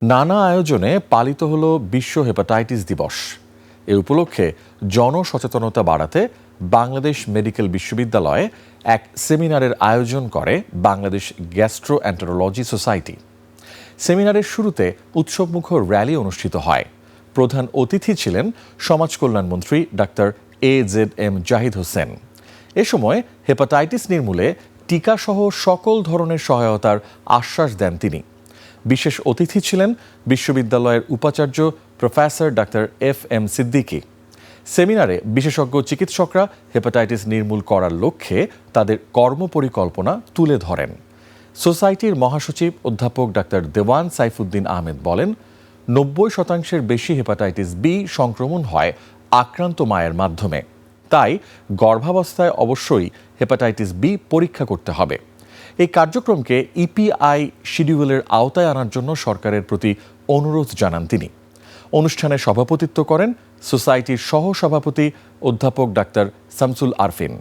নানা আয়োজনে পালিত হলো বিশ্ব হেপাটাইটিস দিবস। এ উপলক্ষে জনসচেতনতা বাড়াতে বাংলাদেশ মেডিকেল বিশ্ববিদ্যালয়ে এক সেমিনারের আয়োজন করে বাংলাদেশ গ্যাস্ট্রোএন্টারোলজি সোসাইটি। সেমিনারের শুরুতে উৎসবমুখর র্যালি অনুষ্ঠিত হয়। প্রধান অতিথি ছিলেন সমাজ কল্যাণমন্ত্রী ডাক্তার AZM জাহিদ হোসেন। এ সময় হেপাটাইটিস নির্মূলে টিকাসহ সকল ধরনের সহায়তার আশ্বাস দেন তিনি। বিশেষ অতিথি ছিলেন বিশ্ববিদ্যালয়ের উপাচার্য প্রফেসর ডাক্তার FM সিদ্দিকী। সেমিনারে বিশেষজ্ঞ চিকিৎসকরা হেপাটাইটিস নির্মূল করার লক্ষ্যে তাদের কর্মপরিকল্পনা তুলে ধরেন। সোসাইটির মহাসচিব অধ্যাপক ডাক্তার দেওয়ান সাইফুদ্দিন আহমেদ বলেন, 90% বেশি হেপাটাইটিস বি সংক্রমণ হয় আক্রান্ত মায়ের মাধ্যমে। তাই গর্ভাবস্থায় অবশ্যই হেপাটাইটিস বি পরীক্ষা করতে হবে। এই কার্যক্রমকে EPI শিডিউলের আওতায় আনার জন্য সরকারের প্রতি অনুরোধ জানান তিনি। অনুষ্ঠানে সভাপতিত্ব করেন সোসাইটির সহ সভাপতি অধ্যাপক ডাক্তার শামসুল আরফিন।